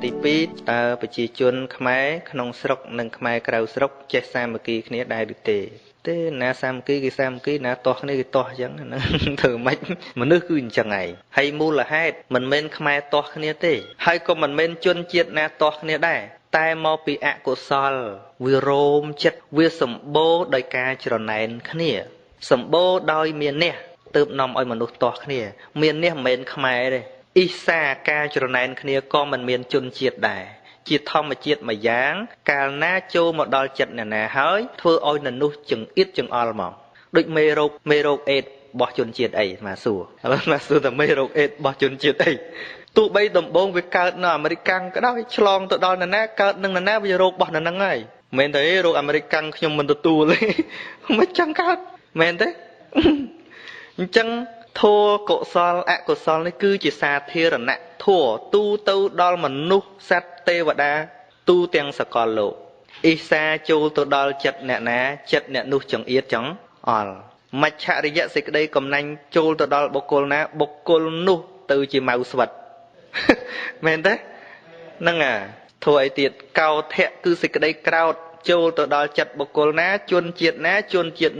ទី2តើប្រជាជនខ្មែរក្នុងស្រុកនិងខ្មែរក្រៅស្រុកចេះសាមគ្គីគ្នាដែរឬទេណាសាមគ្គីគេសាមគ្គីណាទាស់គ្នាគេទាស់អញ្ចឹងធ្វើម៉េចមនុស្សគឺអញ្ចឹងឯងហើយមូលហេតុមិនមែនខ្មែរទាស់គ្នាទេហើយក៏មិនមែនជនជាតិណាទាស់គ្នាដែរតែមកពីអកុសលវារោមចិត្តវាសម្បូរដោយការច្រណែនគ្នាសម្បូរដោយមានះទើបនាំឲ្យមនុស្សទាស់គ្នាមានះមិនមែនខ្មែរទេអ៊ីសាការច្រណែនគ្នាក៏មិនមានជនជាតិដែរជាធម្មជាតិមួយយ៉ាងកាលណាចូលមកដល់ចិត្តអ្នកណាហើយធ្វើឲ្យមនុស្សចង្អៀតចង្អល់មកដូចមេរោគអេដរបស់ជនជាតិអីមកសួរឥឡូវមកសួរតែមេរោគអេដរបស់ជនជាតិអីទោះបីដំបូងវាកើតនៅអាមេរិកកាំងក៏ដោយឆ្លងទៅដល់នរណាកើតនឹងនរណាវារោគរបស់នរហ្នឹងហើយមិនមែនទេរោគអាមេរិកកាំងខ្ញុំមិនទទួលទេមិនចង់កើតមែនទេអញ្ចឹងធัวកុសលអកុសលនេះគឺជាសាធារណៈធัวទូទៅដល់មនុស្សសត្វទេវតាទូទាំងសកលលោកអ៊ីសាចូលទៅដល់ចិត្តអ្នកណាចិត្តអ្នកនោះចង្អៀតចង្អល់មច្ឆរិយៈសេចក្តីកំណាញ់ចូលទៅដល់បុគ្គលណាបុគ្គលនោះទៅជាម៉ៅស្វិតមែនទេហ្នឹងធัวអីទៀតកោធៈគឺសេចក្តីក្រោធចូលទៅដល់ចិត្តបុគ្គលណាជនជាតិ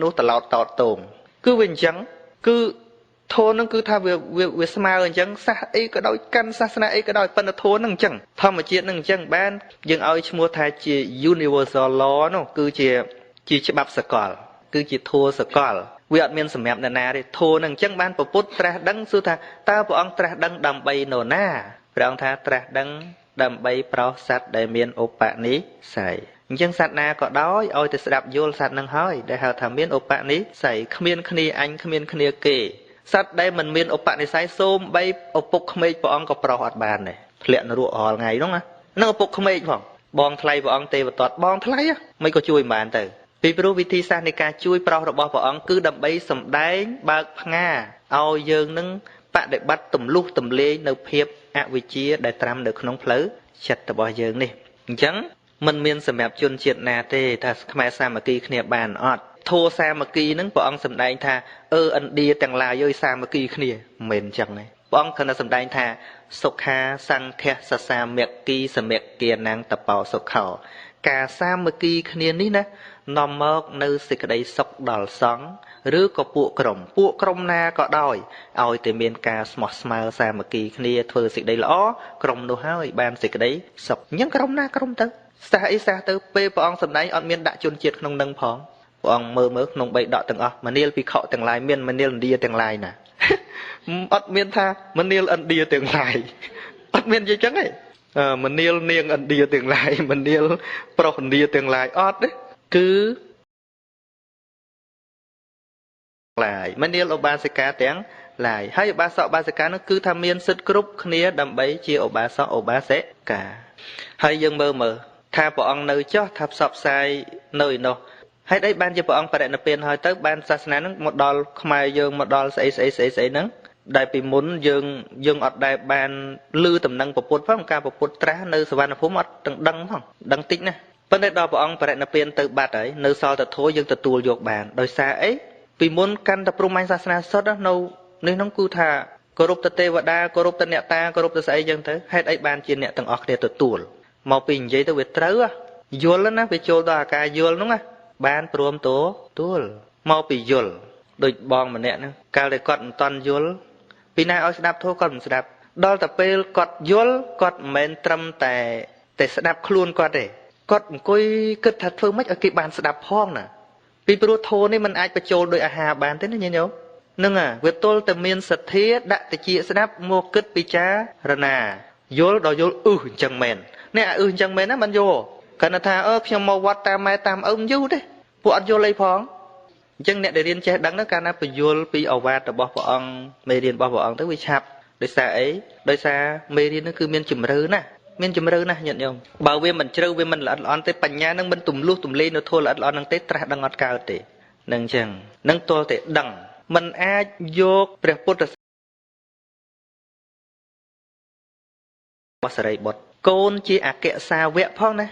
នោះត្រឡោតតោតតងគឺវាអញ្ចឹងគឺធម៌នឹងគឺថាវាស្មើអញ្ចឹងសាសអីក៏ដោយកាន់សាសនាអីក៏ដោយប៉ុន្តែធម៌នឹងអញ្ចឹងធម្មជាតិនឹងអញ្ចឹងបានយើងឲ្យឈ្មោះថាជា universal law នោះគឺជាច្បាប់សកលគឺជាធម៌សកលវាអត់មានសម្រាប់នរណាទេធម៌នឹងអញ្ចឹងបានពុទ្ធត្រាស់ដឹងសួរថាតើព្រះអង្គត្រាស់ដឹងដើម្បីនរណាព្រះអង្គថាត្រាស់ដឹងដើម្បីប្រោសសត្វដែលមានឧបនិស្ស័យអញ្ចឹងសត្វណាក៏ដោយឲ្យតែស្ដាប់យល់សត្វនឹងហើយដែលហៅថាមានឧបនិស្ស័យគ្មានគ្នាអញគ្មានគ្នាគេសត្វដែលមិនមានឧបនិស្ស័យសូមបីឪពុកក្មេកព្រះអង្គក៏ប្រោសអត់បានដែរធ្លាក់នរករាល់ថ្ងៃហ្នឹងណាឪពុកក្មេកផងបងថ្លៃព្រះអង្គទេវទត្តបងថ្លៃមិនក៏ជួយមិនបានទៅពីព្រោះវិធីសាស្ត្រនៃការជួយប្រោសរបស់ព្រះអង្គគឺដើម្បីសម្ដែងបើកផ្ងាឲ្យយើងនឹងបដិបត្តិទម្លុះទម្លេងនៅភាពអវិជ្ជាដែលត្រាំនៅក្នុងផ្លូវចិត្តរបស់យើងនេះអញ្ចឹងมันមានសម្រាប់ជនជាតិណាទេថាខ្មែរសាមគ្គីគ្នាបានអត់ធัวសាមគ្គីហ្នឹងព្រះអង្គសម្ដែងថាឥណ្ឌាទាំងឡាយអើយសាមគ្គីគ្នាមិនមែនអញ្ចឹងទេព្រះអង្គគ្រាន់តែសម្ដែងថាសុខាសង្ឃសសាមិគីសមគាណាំងតបោសុខោការសាមគ្គីគ្នានេះណានាំមកនៅសេចក្តីសុខដល់សង្ឃឬក៏ពួកក្រុមណាក៏ដោយឲ្យតែមានការស្មោះស្ម័គ្រសាមគ្គីគ្នាធ្វើសេចក្តីល្អក្រុមនោះហើយបានសេចក្តីសុខអញ្ចឹងក្រុមណាក្រុមទៅសាសអីសាសទៅពេលព្រះអង្គសម្ដែងអត់មានដាក់ជនជាតិក្នុងនឹងផងព្រះអង្គមើលក្នុង3ដកទាំងអស់មនាលភិក្ខុទាំងឡាយមានមនាលឥណ្ឌាទាំងឡាយណាអត់មានថាមនាលឥណ្ឌាទាំងឡាយអត់មាននិយាយចឹងទេមនាលនាងឥណ្ឌាទាំងឡាយមនាលប្រុសឥណ្ឌាទាំងឡាយអត់ទេគឺឡាយមនាលឧបាសិកាទាំងឡាយហើយឧបាសកឧបាសិកានោះគឺថាមានសិទ្ធិគ្រប់គ្នាដើម្បីជាឧបាសកឧបាសិកាហើយយើងមើលថាព្រះអង្គនៅចោះថាផ្សព្វផ្សាយនៅឯនោះហេតុអីបានជាព្រះអង្គបរិនិព្វានហើយទៅបានសាសនានឹងមកដល់ខ្មែរយើងមកដល់ស្អីហ្នឹងដែលពីមុនយើងអត់ដែលបានឮដំណឹងពុទ្ធផងការពុទ្ធត្រាស់នៅសវណ្ណភូមិអត់ទាំងដឹងផងដឹងតិចណាប៉ុន្តែដល់ព្រះអង្គបរិនិព្វានទៅបាត់ហើយនៅសល់តែធម៌យើងទទួលយកបានដោយសារអីពីមុនកាន់តែព្រហ្មញ្ញសាសនាសុទ្ធនៅនេះហ្នឹងគឺថាគោរពទៅទេវតាគោរពទៅអ្នកតាគោរពទៅស្អីចឹងទៅហេតុអីបានជាអ្នកទាំងអស់គ្នាទទួលមកពីនិយាយទៅវាត្រូវយល់ណាវាចូលដល់អាការយល់ហ្នឹងណាបានព្រមទួលមកពីយល់ដូចបងម្នាក់ហ្នឹងកាលតែគាត់មិនតន់យល់ពីណាឲ្យស្ដាប់ធម៌គាត់មិនស្ដាប់ដល់តែពេលគាត់យល់គាត់មិនមែនត្រឹមតែស្ដាប់ខ្លួនគាត់ទេគាត់អង្គុយគិតថាធ្វើម៉េចឲ្យគេបានស្ដាប់ផងណាពីព្រោះធម៌នេះมันអាចបញ្ចូលដោយអាហារបានទេណាញញោមហ្នឹងវាទល់តែមានសទ្ធាដាក់តិចស្ដាប់មកគិតពិចារណាយល់ដល់យល់អញ្ចឹងមែនអ្នកអញ្ចឹងមែនណាមិនយល់គាត់ថាខ្ញុំមកវត្តតាមម៉ែតាមឪមិនយូរទេពួកអត់យល់អីផងអញ្ចឹងអ្នកដែលរៀនចេះដឹងហ្នឹងកាលណាបញ្យល់ពីអវាទរបស់ព្រះអង្គមេរៀនរបស់ព្រះអង្គទៅវាឆាប់ដោយសារអីដោយសារមេរៀនហ្នឹងគឺមានជំរឿណាញាតិញោមបើវាមិនជ្រៅវាមិនល្អិតល្អន់ទេបញ្ញាហ្នឹងមិនទំលុះទំលេងនៅធម៌ល្អិតល្អន់ហ្នឹងទេត្រាស់ដឹងអត់កើតទេនឹងអញ្ចឹងនឹងទល់តែដឹងមិនអាចយកព្រះពុទ្ធសាសរីបុត្រកូនជាអគ្គសាវកផងណា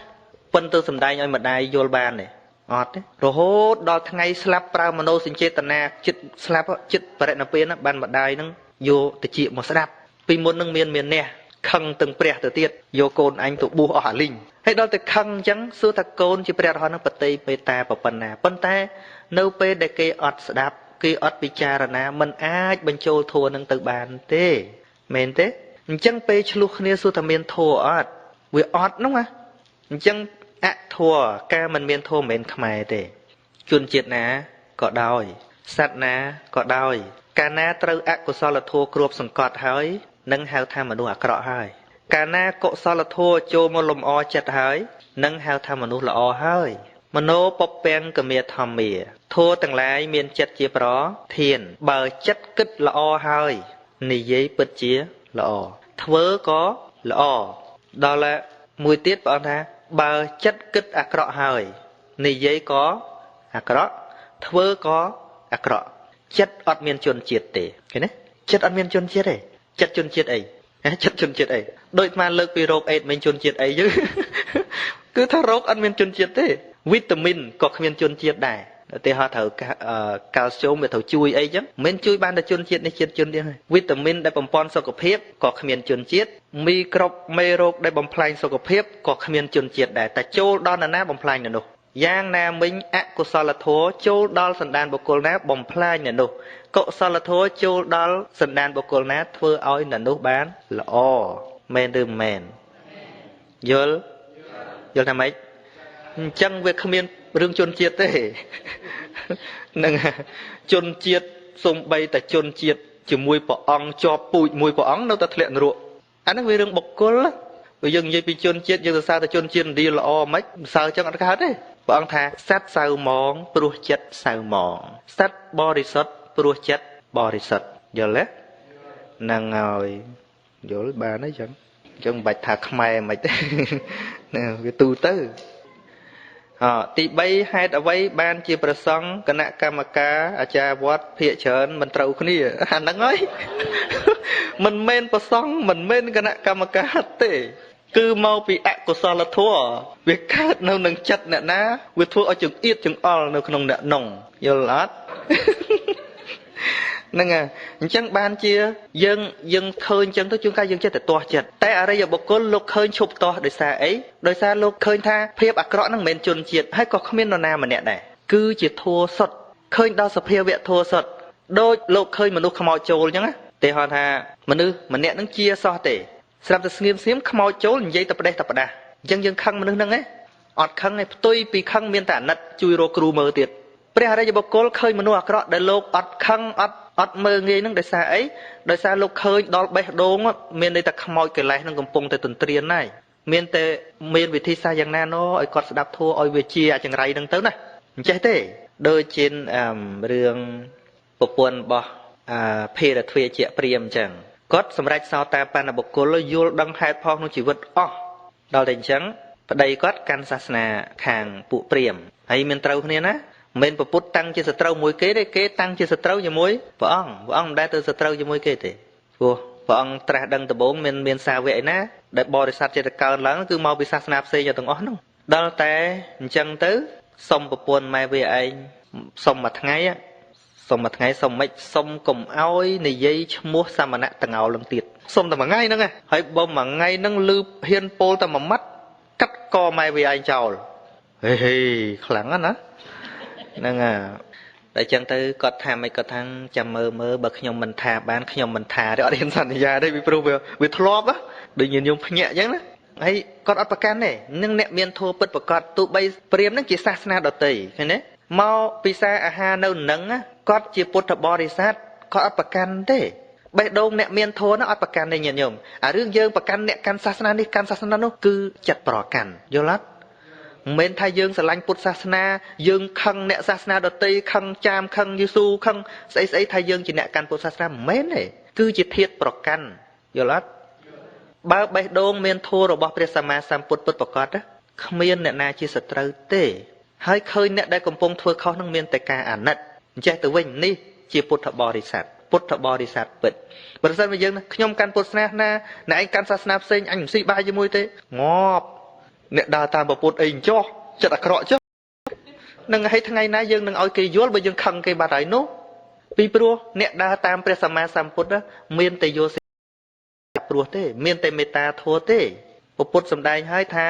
ប៉ុន្តែសំដែងឲ្យម្ដាយយល់បានទេអត់ទេរហូតដល់ថ្ងៃស្លាប់ប្រើមโนសញ្ចេតនាចិត្តស្លាប់ចិត្តបរិនិព្វានបានម្ដាយនឹងយកតិចមកស្ដាប់ពីមុននឹងមានអ្នក ខឹងទាំងព្រះទៅទៀតយកកូនអញទៅបួសអស់អាលីងហើយដល់តែខឹងអញ្ចឹងសួរថាកូនជាព្រះរហន្តនឹងបតីបេតាប៉ុណ្ណាប៉ុន្តែនៅពេលដែលគេអត់ស្ដាប់គេអត់ពិចារណាមិនអាចបញ្ចូលធัวនឹងទៅបានទេមែនទេអញ្ចឹងពេលឆ្លោះគ្នាសួរថាមានធัวអត់វាអត់នោះណាអញ្ចឹងអធัวការមិនមានធัวមិនមែនខ្មែរទេជនជាតិណាក៏ដោយសត្វណាក៏ដោយកាលណាត្រូវអកុសលធัวគ្របសង្កត់ហើយនឹងហៅថាមនុស្សអាក្រក់ហើយកាលណាកុសលធัวចូលមកលំអចិត្តហើយនឹងហៅថាមនុស្សល្អហើយមโนពពាំងកមេធម្មាធัวទាំងឡាយមានចិត្តជាប្រធានបើចិត្តគិតល្អហើយនិយាយពិតជាល្អធ្វើក៏ល្អដល់មួយទៀតព្រះអង្គថាបើចិត្តគិតអាក្រក់ហើយនិយាយក៏អាក្រក់ធ្វើក៏អាក្រក់ចិត្តអត់មានជនជាតិទេឃើញទេចិត្តអត់មានជនជាតិទេចិត្តជនជាតិអីចិត្តជនជាតិអីដូចស្មានលើកពីរោគអេដមិនជនជាតិអីយឺគឺថារោគអត់មានជនជាតិទេវីតាមីនក៏គ្មានជនជាតិដែរតែហៅត្រូវកាល់ស្យូមវាត្រូវជួយអីចឹងមិនជួយបានតែជនជាតិនេះជាតិជនទៀតវីតាមីនដែលបំពេញសុខភាពក៏គ្មានជនជាតិមីក្រូបមេរោគដែលបំផ្លាញសុខភាពក៏គ្មានជនជាតិដែរតែចូលដល់នរណាបំផ្លាញនៅនោះយ៉ាងណាមិញអកុសលធម៌ចូលដល់សន្តានបុគ្គលណាបំផ្លាញនៅនោះកុសលធម៌ចូលដល់សន្តានបុគ្គលណាធ្វើឲ្យនៅនោះបានល្អមែនឬមិនមែនយល់ថាម៉េចអញ្ចឹងវាគ្មានរឿងជនជាតិទេនឹងជនជាតិសំបីតែជនជាតិជាមួយព្រះអង្គជាប់ពូជមួយព្រះអង្គនៅតែធ្លាក់នរកអាហ្នឹងវារឿងបុគ្គលបើយើងនិយាយពីជនជាតិយើងសរសើរតែជនជាតិឥណ្ឌាល្អមិនសើអញ្ចឹងអត់កើតទេព្រះអង្គថាសត្វសៅមងព្រោះចិត្តសៅមងសត្វបរិសុទ្ធព្រោះចិត្តបរិសុទ្ធយល់ទេហ្នឹងហើយយល់បានអីចឹងអញ្ចឹងមិនបាច់ថាខ្មែរមិនទេណាវាទូទៅទី3ហេតុអ្វីបានជាប្រសង់គណៈកម្មការអាចារ្យវត្តភាគច្រើនមិនត្រូវគ្នាអាហ្នឹងហើយមិនមែនប្រសង់មិនមែនគណៈកម្មការទេគឺមកពីអកុសលធម៌វាកើតនៅនឹងចិត្តអ្នកណាវាធ្វើឲ្យចង្អៀតចង្អល់នៅក្នុងអ្នកនងយល់អត់ហ្នឹងហើយអញ្ចឹងបានជាយើងឃើញអញ្ចឹងទៅជួនកាលយើងចេះតែទាស់ចិត្តតែអរិយបុគ្គលលោកឃើញឈប់ទាស់ដោយសារអីដោយសារលោកឃើញថាភាពអាក្រក់ហ្នឹងមិនមែនជនជាតិហើយក៏គ្មាននរណាម្នាក់ដែរគឺជាធัวសុទ្ធឃើញដល់សភាវៈធัวសុទ្ធដូចលោកឃើញមនុស្សខ្មោចចូលអញ្ចឹងណាទេហៅថាមនុស្សម្នាក់ហ្នឹងជាសោះទេស្រាប់តែស្ងៀមខ្មោចចូលនិយាយតែផ្ដេសតែផ្ដាស់អញ្ចឹងយើងខឹងមនុស្សហ្នឹងឯងអត់ខឹងឯងផ្ទុយពីខឹងមានតែអាណិតជួយរកគ្រូមើលទៀតព្រះអរិយបុគ្គលឃើញមនុស្សអាក្រក់ដែលលោកអត់ខឹងអត់មើលងាយហ្នឹងដោយសារអីដោយសារលោកឃើញដល់បេះដូងមានន័យថាខ្មោចកិលេសហ្នឹងកំពុងតែទន្ទ្រានហើយមានតែមានវិធីសាស្ត្រយ៉ាងណាណោឲ្យគាត់ស្ដាប់ធัวឲ្យវាជាអចង្រៃហ្នឹងទៅណាអញ្ចេះទេដូចជារឿងប្រពន្ធរបស់ភេរទ្វាជាព្រាមអញ្ចឹងគាត់សម្រេចសោតាបត្តបុគ្គលយល់ដឹងហេតុផលក្នុងជីវិតអស់ដល់តែអញ្ចឹងប្តីគាត់កាន់សាសនាខាងពួកព្រាមហើយមានត្រូវគ្នាណាមិនប្រពុតតាំងជាសត្រូវមួយគេទេគេតាំងជាសត្រូវជាមួយព្រះអង្គមិនដែលទៅសត្រូវជាមួយគេទេព្រោះព្រះអង្គត្រាស់ដឹងដំបូងមានសាវកឯណាដែលបរិស័ទចេតកើនឡើងគឺមកពីសាសនាផ្សេងទាំងអស់ហ្នឹងដល់តែអញ្ចឹងទៅសុំប្រពន្ធម៉ែវាឯងសុំមួយថ្ងៃសុំមិនសុំកុំអោយនិយាយឈ្មោះសមណៈតងោលនឹងទៀតសុំតែមួយថ្ងៃហ្នឹងហើយបើមួយថ្ងៃហ្នឹងលឺហ៊ានពោលតែមួយម៉ាត់កាត់កម៉ែវាឯងចោលហេខ្លាំងណាស់ហ្នឹងតែអញ្ចឹងទៅគាត់ថាមិនគាត់ថាចាំមើលបើខ្ញុំមិនថាបានខ្ញុំមិនថាទេអត់ហ៊ានសន្យាទេពីព្រោះវាធ្លាប់ដូចញញុំភ្ញាក់អញ្ចឹងណាហើយគាត់អត់ប្រកាន់ទេនឹងអ្នកមានធម៌ពិតប្រកបទោះបីព្រាហ្មណ៍ហ្នឹងជាសាសនាដតីឃើញទេមកពិសាអាហារនៅនឹងគាត់ជាពុទ្ធបរិស័ទគាត់អត់ប្រកាន់ទេបេះដូងអ្នកមានធម៌ហ្នឹងអត់ប្រកាន់ទេញាតិញោមអារឿងយើងប្រកាន់អ្នកកាន់សាសនានេះកាន់សាសនានោះគឺចិត្តប្រកាន់យល់អត់មិនមែនថាយើងស្រឡាញ់ពុទ្ធសាសនាយើងខឹងអ្នកសាសនាដទៃខឹងចាមខឹងយេស៊ូខឹងស្អីថាយើងជាអ្នកកាន់ពុទ្ធសាសនាមិនមែនទេគឺជាធាតុប្រកាន់យល់អត់បើបេះដូងមានធម៌របស់ព្រះសម្មាសម្ពុទ្ធពិតប្រាកដគ្មានអ្នកណាជាសត្រូវទេហើយឃើញអ្នកដែលកំពុងធ្វើខុសនឹងមានតែការអាណិតអញ្ចេះទៅវិញនេះជាពុទ្ធបរិស័ទពិតបើមិនថាយើងខ្ញុំកាន់ពុទ្ធសាសនាណាអ្នកឯងកាន់សាសនាផ្សេងអញមិនស៊ីបាយជាមួយទេងាប់អ្នកដើរតាមពុទ្ធអីចោះចិត្តអាក្រក់ចុះនឹងឲ្យថ្ងៃណាយើងនឹងឲ្យគេយល់បើយើងខឹងគេបាត់ហើយនោះពីព្រោះអ្នកដើរតាមព្រះសម្មាសម្ពុទ្ធមានតែយក ព្រោះទេមានតែមេត្តាធម៌ទេពុទ្ធសម្ដែងឲ្យថា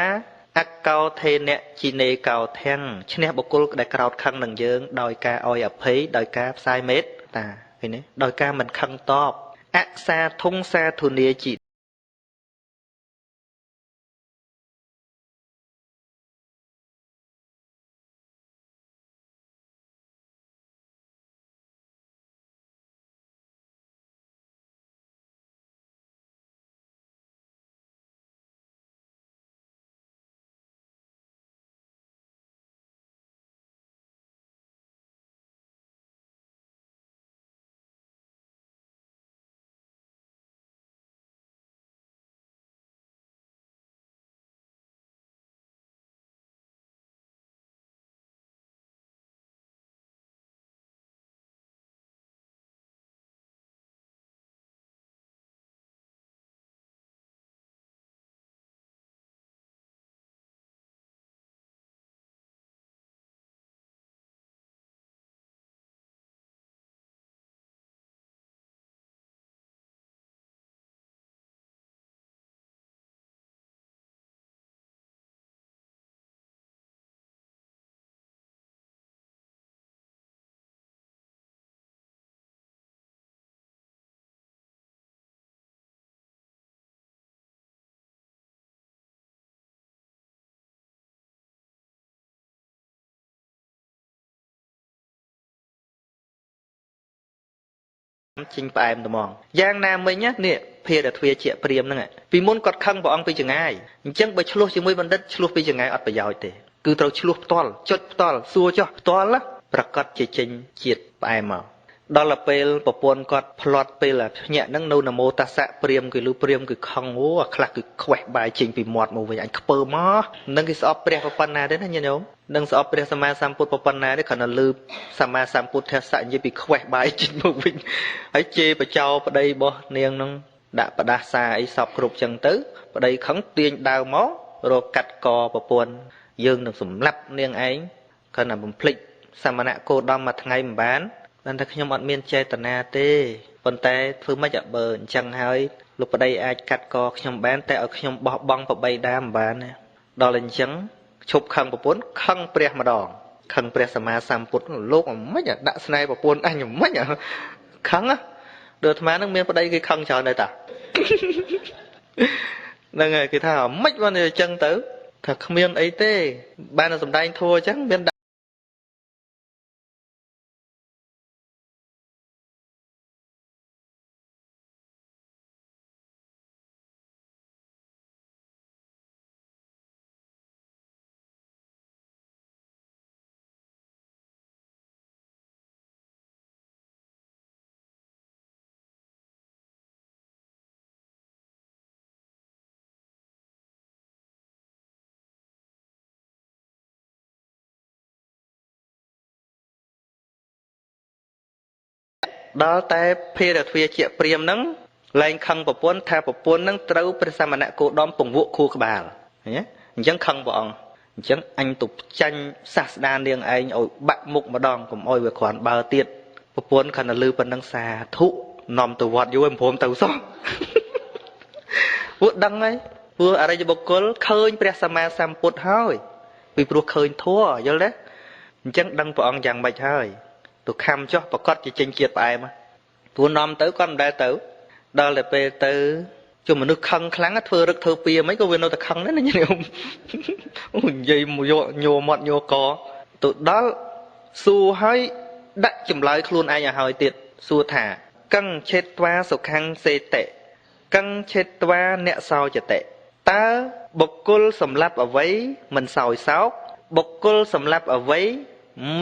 អកោថេនៈជីនេកោធាំងឈ្នះបុគ្គលដែលក្រោតខឹងនឹងយើងដោយការឲ្យអភ័យដោយការផ្សាយមេត្តាឃើញទេដោយការមិនខឹងតបអសាធុងសាធុនីជីចេញផ្អែមត្មងយ៉ាងណាមិញនេះភារទ្វាជាព្រាមហ្នឹងពីមុនគាត់ខឹងព្រះអង្គពីចងាយអញ្ចឹងបើឆ្លោះជាមួយបណ្ឌិតឆ្លោះពីចងាយអត់ប្រយោជន៍ទេគឺត្រូវឆ្លោះផ្ទាល់ចុចផ្ទាល់សួរចោះផ្ទាល់ប្រកាសជាចេញជាតិផ្អែមមកដល់ពេលប្រពន្ធគាត់ផ្្លាត់ពេលភ្ញាក់ហ្នឹងនៅនមោតាសៈព្រាមគឺលឺព្រាមគឺខឹងអូអាខ្លះគឺខ្វេះបាយចេញពីមាត់មកវិញអញខ្ពើមកនឹងគេស្អប់ព្រះប៉ុណ្ណាទេណាញាតិញោមនឹងស្អប់ព្រះសម្មាសម្ពុទ្ធប៉ុណ្ណាទេគ្រាន់តែលឺសម្មាសម្ពុទ្ធសៈនិយាយពីខ្វេះបាយចេញមកវិញហើយជេរបចោប្តីរបស់នាងហ្នឹងដាក់ផ្ដាសាអីសពគ្រប់ចឹងទៅប្តីខឹងទាញដាវមករកកាត់កប្រពន្ធយើងនឹងសម្លាប់នាងឯងគ្រាន់តែបំភ្លេចសមណៈគោដំមួយថ្ងៃមិនបានតែខ្ញុំអត់មានចេតនាទេប៉ុន្តែធ្វើម៉េចបើអញ្ចឹងហើយលោកប្តីអាចកាត់កខ្ញុំបានតែឲ្យខ្ញុំបោះបង់ប្របីដាមិនបានណាដល់អញ្ចឹងឈប់ខឹងប្រពន្ធខឹងព្រះម្ដងខឹងព្រះសម្មាសម្ពុទ្ធលោកមិនដាក់ស្នេហ៍ប្រពន្ធអញមិនខឹងដូចអាត្មានឹងមានប្តីគេខឹងច្រើនដែរតាហ្នឹងហើយគេថាមិនបានអញ្ចឹងទៅថាគ្មានអីទេបានតែសម្ដែងធัวអញ្ចឹងមានដល់តែភារទ្វាជាព្រាមហ្នឹងលែងខឹងប្រពន្ធថាប្រពន្ធហ្នឹងត្រូវព្រះសមណគោដមពង្វក់ខួរក្បាលឃើញទេអញ្ចឹងខឹងព្រះអង្គអញ្ចឹងអញទៅចាញ់សាស្តានាងឯងឲ្យបាក់មុខម្ដងកុំអោយវាគ្រាន់បើទៀតប្រពន្ធខណៈលឺប៉ុណ្ណឹងសាធុនាំទៅវត្តយូរមិនព្រមទៅសោះពួកដឹងហើយពួកអរិយបុគ្គលឃើញព្រះសម្មាសម្ពុទ្ធហើយពីព្រោះឃើញធัวយល់ទេអញ្ចឹងដឹងព្រះអង្គយ៉ាងម៉េចហើយទៅខំចុះប្រកាសជាចេញជាតិផ្អែមទួនាំទៅគាត់មិនដែលទៅដល់តែពេលទៅជុំមនុស្សខឹងខ្លាំងធ្វើរឹកធ្វើពៀមិនក៏វានៅតែខឹងដែរណាញោមអូនិយាយមកយកញោមាត់ញោកទៅដល់សួរឲ្យដាក់ចម្លើយខ្លួនឯងឲ្យហើយទៀតសួរថាកੰឆេតវាសុខੰសេតិកੰឆេតវាអ្នកសោចតិតើបុគ្គលសម្លាប់អ្វីមិនសោយសោកបុគ្គលសម្លាប់អ្វី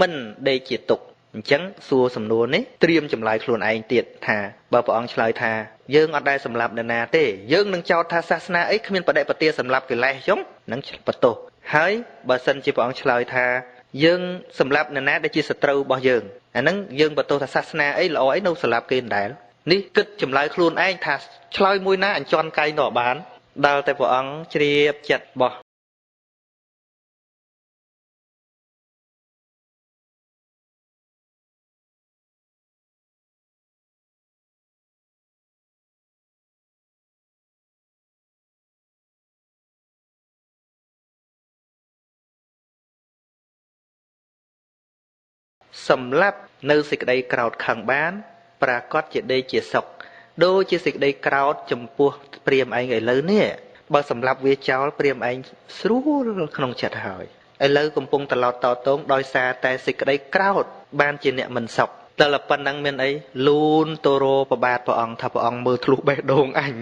មិនដេកជាទុក្ខអញ្ចឹងសួរសំណួរនេះត្រៀមចម្លើយខ្លួនឯងទៀតថាបើព្រះអង្គឆ្លើយថាយើងអត់ដែលសម្លាប់នរណាទេយើងនឹងចោទថាសាសនាអីគ្មានបដិបទាសម្លាប់កិលេសចុងនឹងបន្ទោសហើយបើសិនជាព្រះអង្គឆ្លើយថាយើងសម្លាប់នរណាដែលជាសត្រូវរបស់យើងអាហ្នឹងយើងបន្ទោសថាសាសនាអីល្អអីនៅសម្លាប់គេមិនដែលនេះគិតចម្លើយខ្លួនឯងថាឆ្លើយមួយណាអញ្ជន់កៃនោះបានដល់តែព្រះអង្គជ្រាបចិត្តបោះ សម្រាប់នៅសេចក្តីក្រោធខឹងបានប្រាកដជាដេកជាសុខដូចជាសេចក្តីក្រោធចំពោះព្រាហ្មណ៍ឯងឥឡូវនេះបើសម្រាប់វាចោលព្រាហ្មណ៍ឯងស្រួលក្នុងចិត្តហើយឥឡូវកំពុងត្រឡោតតតងដោយសារតែសេចក្តីក្រោធបានជាអ្នកមិនសុខតែលប៉ុណ្ណឹងមានអីលូនទៅរកប្របាទព្រះអង្គថាព្រះអង្គមើលធ្លុះបេះដូងអញ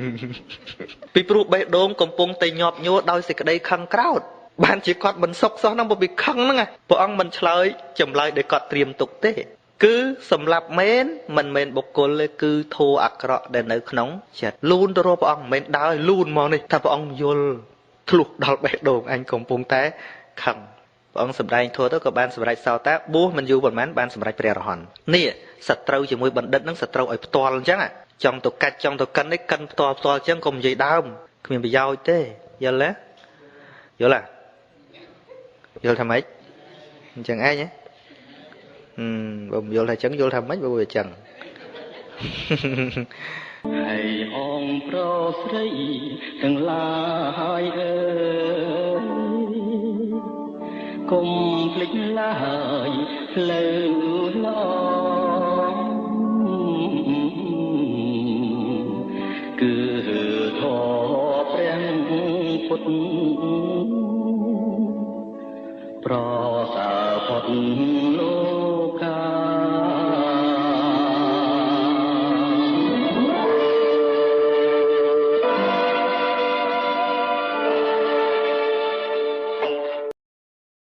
ពីព្រោះបេះដូងកំពុងតែញាប់ញួរដោយសេចក្តីខឹងក្រោធបានជាគាត់មិនសុខសោះហ្នឹងបើពីខឹងហ្នឹងព្រះអង្គមិនឆ្លើយចម្លើយដោយគាត់ត្រៀមទុកទេគឺសម្រាប់មែនមិនមែនបុគ្គលទេគឺធัวអាក្រក់ដែលនៅក្នុងចិត្តលូនទៅរកព្រះអង្គមិនមែនដើរលូនមកនេះថាព្រះអង្គយល់ធ្លុះដល់បេះដូងអញកំពុងតែខឹងព្រះអង្គសម្ដែងធัวទៅក៏បានសម្រេចសោតាបួសមិនយូរប៉ុន្មានបានសម្រេចព្រះអរហន្តនេះសត្រូវជាមួយបណ្ឌិតហ្នឹងសត្រូវឲ្យផ្ទាល់អញ្ចឹងចង់ទៅកាច់ចង់ទៅកិននេះកិនផ្ទាល់អញ្ចឹងកុំនិយាយដើមគ្មានប្រយោជន៍ទេយល់ទេយល់ទេយល់ថាម៉េចអញ្ចឹងឯងបើមិនយល់ថាអញ្ចឹងយល់ថាម៉េចបើវាអញ្ចឹងហើយអងប្រុសស្រីទាំងឡាយអើយកុំភ្លេចឡើយផ្លូវឡងគឺធម៌ព្រះពុទ្ធប្រសើរផុតលោក